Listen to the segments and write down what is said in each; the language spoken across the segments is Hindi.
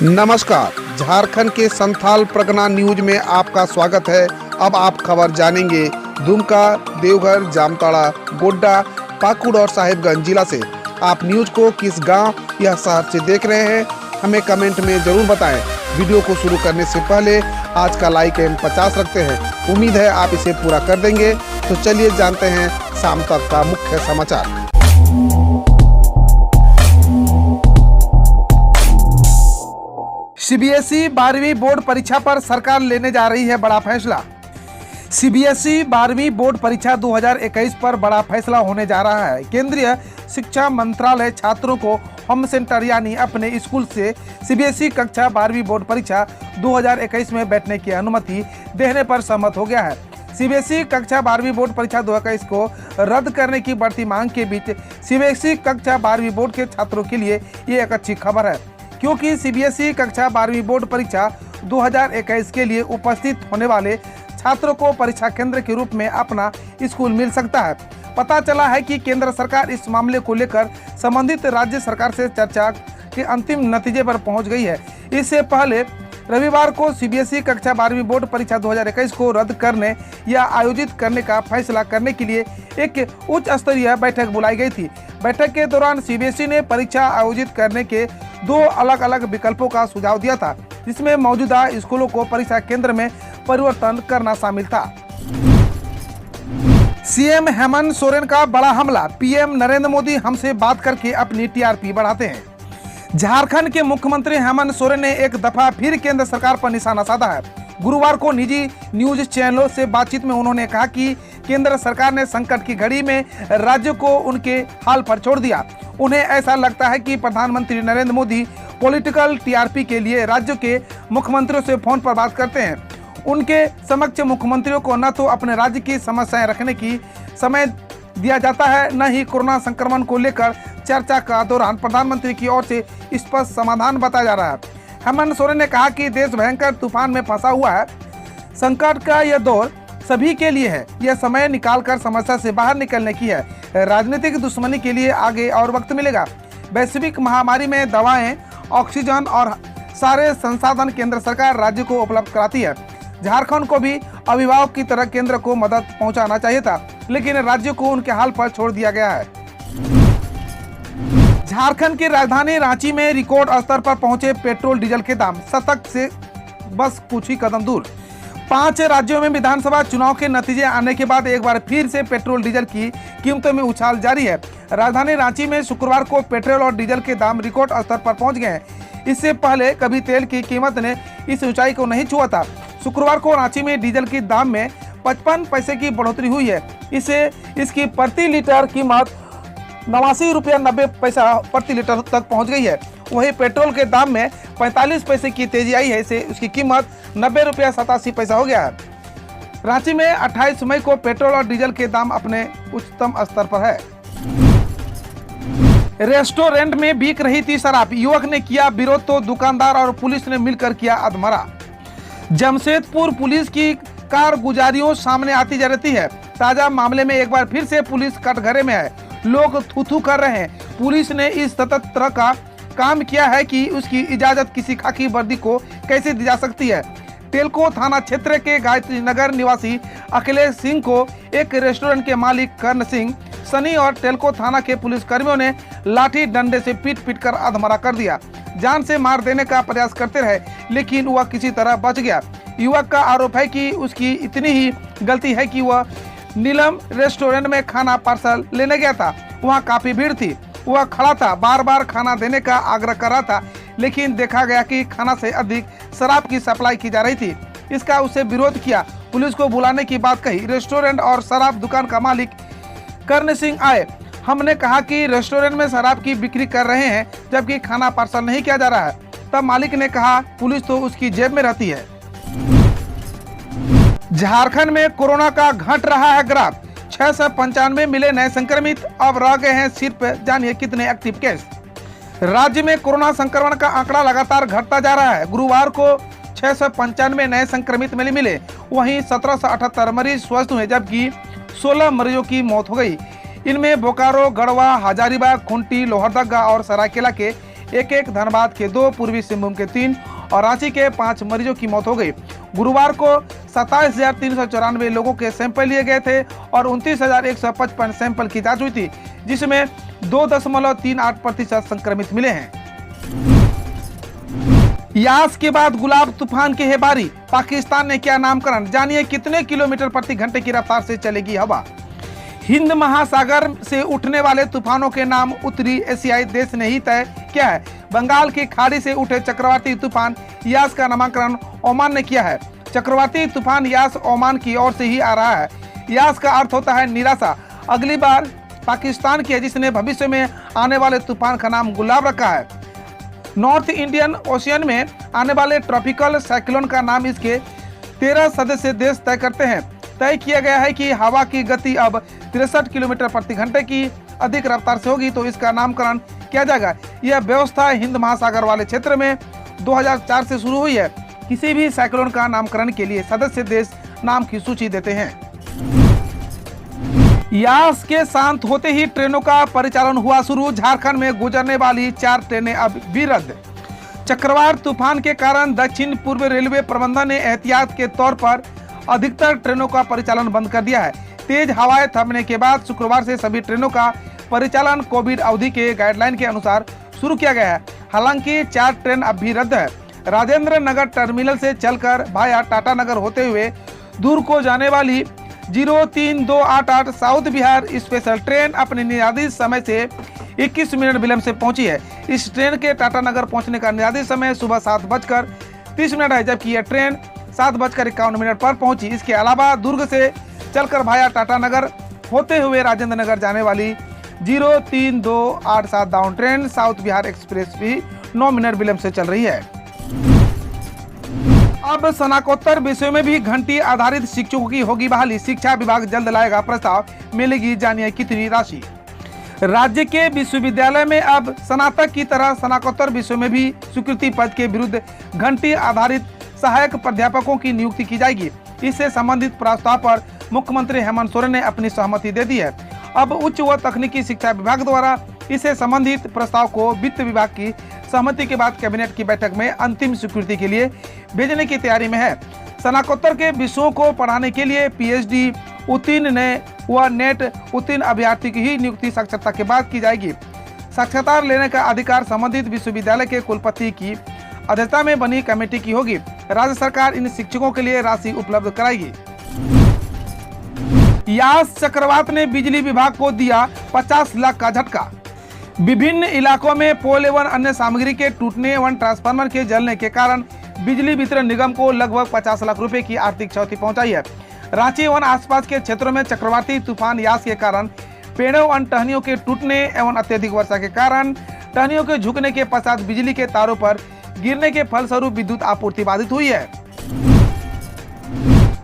नमस्कार, झारखंड के संथाल परगना न्यूज में आपका स्वागत है। अब आप खबर जानेंगे दुमका, देवघर, जामताड़ा, गोड्डा, पाकुड़ और साहिबगंज जिला से। आप न्यूज को किस गांव या शहर से देख रहे हैं, हमें कमेंट में जरूर बताएं। वीडियो को शुरू करने से पहले आज का लाइक एम 50 रखते हैं। उम्मीद है आप इसे पूरा कर देंगे। तो चलिए जानते हैं शाम तक का मुख्य समाचार। सीबीएसई 12वीं बोर्ड परीक्षा पर सरकार लेने जा रही है बड़ा फैसला। सीबीएसई 12वीं बोर्ड परीक्षा 2021 पर बड़ा फैसला होने जा रहा है। केंद्रीय शिक्षा मंत्रालय छात्रों को होम सेंटर यानी अपने स्कूल से सीबीएसई कक्षा 12वीं बोर्ड परीक्षा 2021 में बैठने की अनुमति देने पर सहमत हो गया है। सीबीएसई कक्षा 12वीं बोर्ड परीक्षा 2021 को रद्द करने की बढ़ती मांग के बीच सीबीएसई कक्षा 12वीं बोर्ड के छात्रों के लिए ये एक अच्छी खबर है, क्योंकि सीबीएसई कक्षा 12वीं बोर्ड परीक्षा 2021 के लिए उपस्थित होने वाले छात्रों को परीक्षा केंद्र के रूप में अपना स्कूल मिल सकता है। पता चला है कि केंद्र सरकार इस मामले को लेकर संबंधित राज्य सरकार से चर्चा के अंतिम नतीजे पर पहुंच गई है। इससे पहले रविवार को सीबीएसई कक्षा 12वीं बोर्ड परीक्षा 2021 को रद्द करने या आयोजित करने का फैसला करने के लिए एक उच्च स्तरीय बैठक बुलाई गई थी। बैठक के दौरान सीबीएसई ने परीक्षा आयोजित करने के दो अलग अलग विकल्पों का सुझाव दिया था, जिसमें मौजूदा स्कूलों को परीक्षा केंद्र में परिवर्तन करना शामिल था। सीएम हेमंत सोरेन का बड़ा हमला, पीएम नरेंद्र मोदी हमसे बात करके अपनी टीआरपी बढ़ाते हैं। झारखंड के मुख्यमंत्री हेमंत सोरेन ने एक दफा फिर केंद्र सरकार पर निशाना साधा है। गुरुवार को निजी न्यूज चैनलों से बातचीत में उन्होंने कहा कि केंद्र सरकार ने संकट की घड़ी में राज्यों को उनके हाल पर छोड़ दिया। उन्हें ऐसा लगता है कि प्रधानमंत्री नरेंद्र मोदी पॉलिटिकल टीआरपी के लिए राज्यों के मुख्यमंत्रियों से फोन पर बात करते हैं। उनके समक्ष मुख्यमंत्रियों को न तो अपने राज्य की समस्याएं रखने की समय दिया जाता है, न ही कोरोना संक्रमण को लेकर चर्चा का दौरान प्रधानमंत्री की ओर से स्पष्ट समाधान बताया जा रहा है। हेमंत सोरेन ने कहा कि देश भयंकर तूफान में फंसा हुआ है। संकट का यह दौर सभी के लिए है। यह समय निकालकर समस्या से बाहर निकलने की है। राजनीतिक दुश्मनी के लिए आगे और वक्त मिलेगा। वैश्विक महामारी में दवाएं, ऑक्सीजन और सारे संसाधन केंद्र सरकार राज्य को उपलब्ध कराती है। झारखंड को भी अभिभावक की तरह केंद्र को मदद पहुंचाना चाहिए था, लेकिन राज्यों को उनके हाल पर छोड़ दिया गया है। झारखंड की राजधानी रांची में रिकॉर्ड स्तर पर पहुंचे पेट्रोल डीजल के दाम, शतक से बस कुछ ही कदम दूर। 5 राज्यों में विधानसभा चुनाव के नतीजे आने के बाद एक बार फिर से पेट्रोल डीजल की कीमतों में उछाल जारी है। राजधानी रांची में शुक्रवार को पेट्रोल और डीजल के दाम रिकॉर्ड स्तर पर पहुंच गए हैं। इससे पहले कभी तेल की कीमत ने इस ऊंचाई को नहीं छुआ था। शुक्रवार को रांची में डीजल के दाम में 55 पैसे की बढ़ोतरी हुई है। इससे इसकी प्रति लीटर कीमत 89 रुपया 90 पैसा प्रति लीटर तक पहुंच गई है। वहीं पेट्रोल के दाम में 45 पैसे की तेजी आई है। इससे उसकी कीमत 90 रुपया 87 पैसा हो गया है। रांची में 28 मई को पेट्रोल और डीजल के दाम अपने उच्चतम स्तर पर है। रेस्टोरेंट में बिक रही थी शराब, युवक ने किया विरोध तो दुकानदार और पुलिस ने मिलकर किया अधमरा। जमशेदपुर पुलिस की कारगुजारियों सामने आती जा रही है। ताजा मामले में एक बार फिर से पुलिस कटघरे में है। लोग थू-थू कर रहे हैं। पुलिस ने इस तरह का काम किया है कि उसकी इजाजत किसी खाकी वर्दी को कैसे दी जा सकती है। टेलको थाना क्षेत्र के गायत्री नगर निवासी अखिलेश सिंह को एक रेस्टोरेंट के मालिक कर्ण सिंह, सनी और टेलको थाना के पुलिस कर्मियों ने लाठी डंडे से पीट कर अधमरा कर दिया। जान से मार देने का प्रयास करते रहे, लेकिन वह किसी तरह बच गया। युवक का आरोप है कि उसकी इतनी ही गलती है कि वह नीलम रेस्टोरेंट में खाना पार्सल लेने गया था। वहाँ काफी भीड़ थी। वह खड़ा था, बार बार खाना देने का आग्रह कर रहा था, लेकिन देखा गया कि खाना से अधिक शराब की सप्लाई की जा रही थी। इसका उसे विरोध किया। पुलिस को बुलाने की बात कही। रेस्टोरेंट और शराब दुकान का मालिक कर्ण सिंह आए। हमने कहा कि रेस्टोरेंट में शराब की बिक्री कर रहे हैं, जबकि खाना पार्सल नहीं किया जा रहा है। तब मालिक ने कहा पुलिस तो उसकी जेब में रहती है। झारखंड में कोरोना का घट रहा है ग्राफ। 695 मिले नए संक्रमित, अब रह गए हैं सिर्फ जानिए कितने एक्टिव केस। राज्य में कोरोना संक्रमण का आंकड़ा लगातार घटता जा रहा है। गुरुवार को 695 नए संक्रमित मिले। वहीं 1778 मरीज स्वस्थ हुए, जबकि 16 मरीजों की मौत हो गई। इनमें बोकारो, गढ़वा, हजारीबाग, खूंटी, लोहरदगा और सरायकेला के एक, धनबाद के 2, पूर्वी सिंहभूम के 3 और रांची के 5 मरीजों की मौत हो गई। गुरुवार को 27,394 लोगों के सैंपल लिए गए थे और 29,155 सैंपल की जांच हुई थी, जिसमें 2.38% संक्रमित मिले हैं। यास के बाद गुलाब तूफान की है बारी, पाकिस्तान ने किया नामकरण, जानिए कितने किलोमीटर प्रति घंटे की रफ्तार से चलेगी हवा। हिंद महासागर से उठने वाले तूफानों के नाम उत्तरी एशियाई देश ने ही तय किया है। बंगाल की खाड़ी से उठे चक्रवाती तूफान यास का नामकरण ओमान ने किया है। चक्रवाती तूफान यास ओमान की ओर से ही आ रहा है। यास का अर्थ होता है निराशा। अगली बार पाकिस्तान की है, जिसने भविष्य में आने वाले तूफान का नाम गुलाब रखा है। नॉर्थ इंडियन ओशियन में आने वाले ट्रॉपिकल साइक्लोन का नाम इसके 13 सदस्य देश तय करते हैं। तय किया गया है कि हवा की गति अब 63 किलोमीटर प्रति घंटे की अधिक रफ्तार से होगी, तो इसका नामकरण किया जाएगा। यह व्यवस्था हिंद महासागर वाले क्षेत्र में 2004 से शुरू हुई है। किसी भी साइक्लोन का नामकरण के लिए सदस्य देश नाम की सूची देते हैं। यास के शांत होते ही ट्रेनों का परिचालन हुआ शुरू। झारखंड में गुजरने वाली 4 ट्रेनें अब भी रद्द। चक्रवात तूफान के कारण दक्षिण पूर्व रेलवे प्रबंधन ने एहतियात के तौर पर अधिकतर ट्रेनों का परिचालन बंद कर दिया है। तेज हवाएं थमने के बाद शुक्रवार से सभी ट्रेनों का परिचालन कोविड अवधि के गाइडलाइन के अनुसार शुरू किया गया है। हालांकि 4 ट्रेन अब भी रद्द है। राजेंद्र नगर टर्मिनल से चलकर भाया टाटा नगर होते हुए दूर को जाने वाली 03288 साउथ बिहार स्पेशल ट्रेन अपने निर्धारित समय से 21 मिनट विलंब से पहुंची है। इस ट्रेन के टाटा नगर पहुंचने का निर्धारित समय सुबह 7:30 है, जबकि यह ट्रेन 7:51 पर पहुंची। इसके अलावा दुर्ग से चलकर भाया टाटा नगर होते हुए राजेंद्र नगर जाने वाली 03287 down train south Bihar express भी 9 मिनट विलंब से चल रही है। अब स्नातकोत्तर विषयों में भी घंटी आधारित शिक्षकों की होगी बहाली। शिक्षा विभाग जल्द लाएगा प्रस्ताव, मिलेगी जानिए कितनी राशि। राज्य के विश्वविद्यालय में अब स्नातक की तरह स्नातकोत्तर विषयों में भी स्वीकृति पद के विरुद्ध घंटी आधारित सहायक प्राध्यापकों की नियुक्ति की जाएगी। इससे संबंधित प्रस्ताव पर मुख्यमंत्री हेमंत सोरेन ने अपनी सहमति दे दी है। अब उच्च व तकनीकी शिक्षा विभाग द्वारा इससे संबंधित प्रस्ताव को वित्त विभाग की सहमति के बाद कैबिनेट की बैठक में अंतिम स्वीकृति के लिए भेजने की तैयारी में है। स्नातकोत्तर के विषयों को पढ़ाने के लिए पीएचडी उत्तीर्ण व नेट उत्तीर्ण अभ्यर्थी की ही नियुक्ति साक्षरता के बाद की जाएगी। साक्षात्कार लेने का अधिकार संबंधित विश्वविद्यालय के कुलपति की अध्यक्षता में बनी कमेटी की होगी। राज्य सरकार इन शिक्षकों के लिए राशि उपलब्ध कराएगी। यास चक्रवात ने बिजली विभाग को दिया 50 लाख का झटका। विभिन्न इलाकों में पोल एवं अन्य सामग्री के टूटने एवं ट्रांसफार्मर के जलने के कारण बिजली वितरण निगम को लगभग 50 लाख रुपए की आर्थिक क्षति पहुंचाई है। रांची एवं आसपास के क्षेत्रों में चक्रवाती तूफान यास के कारण पेड़ों एवं टहनियों के टूटने एवं अत्यधिक वर्षा के कारण टहनियों के झुकने के पश्चात बिजली के तारों पर गिरने के फलस्वरूप विद्युत आपूर्ति बाधित हुई है।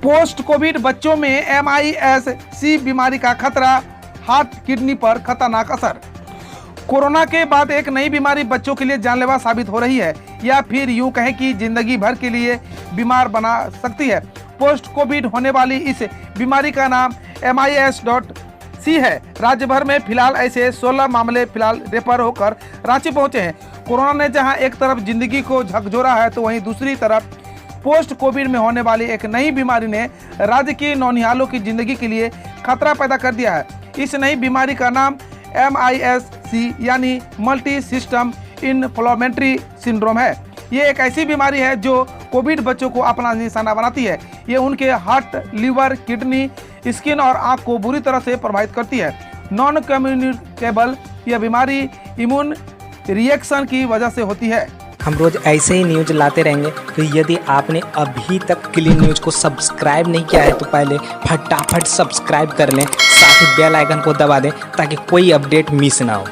पोस्ट कोविड बच्चों में MIS-C बीमारी का खतरा, हार्ट किडनी पर खतरनाक असर। कोरोना के बाद एक नई बीमारी बच्चों के लिए जानलेवा साबित हो रही है, या फिर यूं कहें कि जिंदगी भर के लिए बीमार बना सकती है। पोस्ट कोविड होने वाली इस बीमारी का नाम MIS-C है। राज्य भर में फिलहाल ऐसे 16 मामले फिलहाल रेफर होकर रांची पहुंचे हैं। कोरोना ने जहां एक तरफ जिंदगी को झकझोरा है, तो वहीं दूसरी तरफ पोस्ट कोविड में होने वाली एक नई बीमारी ने राज्य की नौनिहालों की जिंदगी के लिए खतरा पैदा कर दिया है। इस नई बीमारी का नाम MIS-C यानी मल्टी सिस्टम इन्फ्लेमेटरी सिंड्रोम है। ये एक ऐसी बीमारी है जो कोविड बच्चों को अपना निशाना बनाती है। ये उनके हार्ट, लिवर, किडनी, स्किन और आंख को बुरी तरह से प्रभावित करती है। नॉन कम्युनिकेबल यह बीमारी इम्यून रिएक्शन की वजह से होती है। हम रोज ऐसे ही न्यूज लाते रहेंगे, तो यदि आपने अभी तक क्लीन न्यूज को सब्सक्राइब नहीं किया है तो पहले फटाफट सब्सक्राइब कर लें, साथ ही बेल आइकन को दबा दें ताकि कोई अपडेट मिस ना हो।